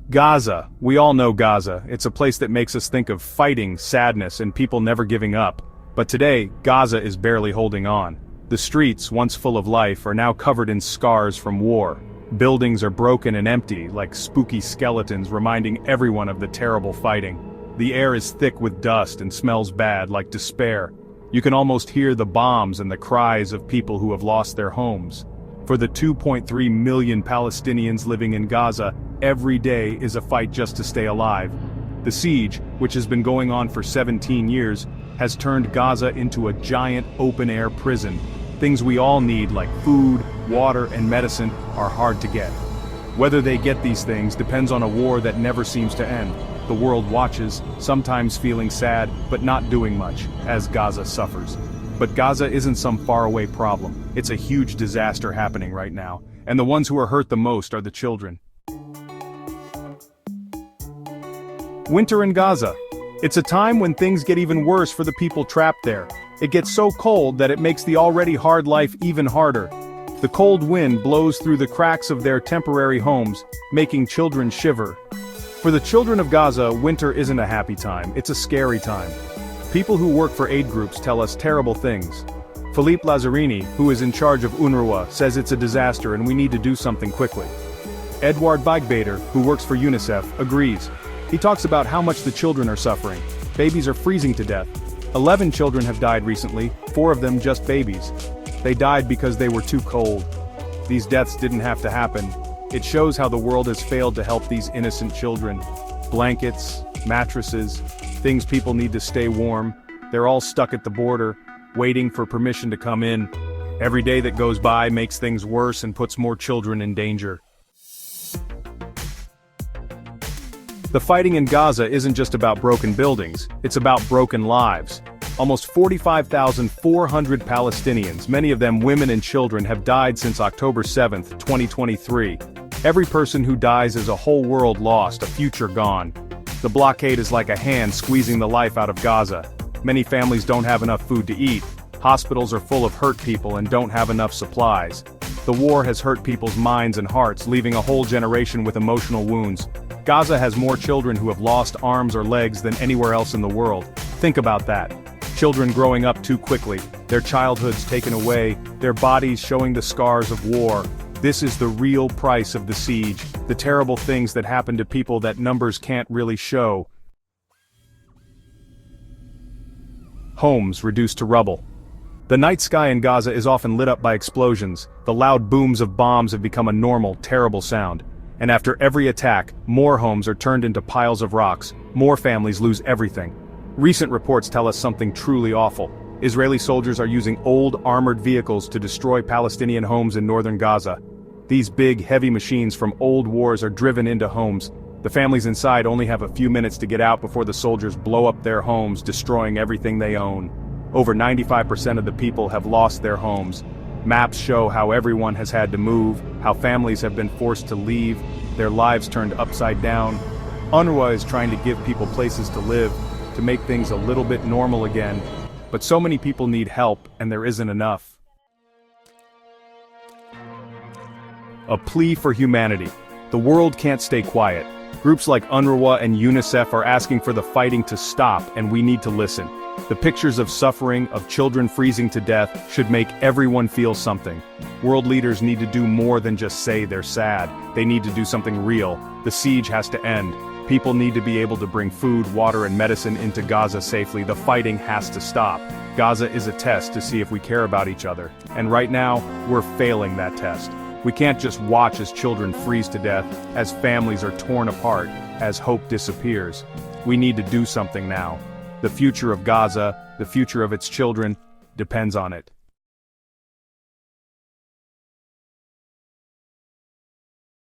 Gaza. We all know Gaza. It's a place that makes us think of fighting, sadness, and people never giving up. But today, Gaza is barely holding on. The streets, once full of life, are now covered in scars from war. Buildings are broken and empty, like spooky skeletons reminding everyone of the terrible fighting. The air is thick with dust and smells bad, like despair. You can almost hear the bombs and the cries of people who have lost their homes. For the 2.3 million Palestinians living in Gaza, every day is a fight just to stay alive. The siege, which has been going on for 17 years, has turned Gaza into a giant open-air prison. Things we all need like food, water, and medicine are hard to get. Whether they get these things depends on a war that never seems to end. The world watches, sometimes feeling sad, but not doing much, as Gaza suffers. But Gaza isn't some faraway problem. It's a huge disaster happening right now, and the ones who are hurt the most are the children. Winter in Gaza. It's a time when things get even worse for the people trapped there. It gets so cold that it makes the already hard life even harder. The cold wind blows through the cracks of their temporary homes, making children shiver. For the children of Gaza, winter isn't a happy time, it's a scary time. People who work for aid groups tell us terrible things. Philippe Lazzarini, who is in charge of UNRWA, says it's a disaster and we need to do something quickly. Edward Beigbeder, who works for UNICEF, agrees. He talks about how much the children are suffering. Babies are freezing to death. 11 children have died recently, 4 of them just babies. They died because they were too cold. These deaths didn't have to happen. It shows how the world has failed to help these innocent children. Blankets, mattresses, things people need to stay warm. They're all stuck at the border, waiting for permission to come in. Every day that goes by makes things worse and puts more children in danger. The fighting in Gaza isn't just about broken buildings, it's about broken lives. Almost 45,400 Palestinians, many of them women and children, have died since October 7, 2023. Every person who dies is a whole world lost, a future gone. The blockade is like a hand squeezing the life out of Gaza. Many families don't have enough food to eat. Hospitals are full of hurt people and don't have enough supplies. The war has hurt people's minds and hearts, leaving a whole generation with emotional wounds. Gaza has more children who have lost arms or legs than anywhere else in the world. Think about that. Children growing up too quickly, their childhoods taken away, their bodies showing the scars of war. This is the real price of the siege, the terrible things that happen to people that numbers can't really show. Homes reduced to rubble. The night sky in Gaza is often lit up by explosions. The loud booms of bombs have become a normal, terrible sound. And after every attack, more homes are turned into piles of rocks, more families lose everything. Recent reports tell us something truly awful. Israeli soldiers are using old armored vehicles to destroy Palestinian homes in northern Gaza. These big, heavy machines from old wars are driven into homes. The families inside only have a few minutes to get out before the soldiers blow up their homes, destroying everything they own. Over 95% of the people have lost their homes. Maps show how everyone has had to move, how families have been forced to leave, their lives turned upside down. UNRWA is trying to give people places to live, to make things a little bit normal again, but so many people need help and there isn't enough. A plea for humanity. The world can't stay quiet. Groups like UNRWA and UNICEF are asking for the fighting to stop, and we need to listen. The pictures of suffering, of children freezing to death, should make everyone feel something. World leaders need to do more than just say they're sad. They need to do something real. The siege has to end. People need to be able to bring food, water, and medicine into Gaza safely. The fighting has to stop. Gaza is a test to see if we care about each other. And right now, we're failing that test. We can't just watch as children freeze to death, as families are torn apart, as hope disappears. We need to do something now. The future of Gaza, the future of its children, depends on it.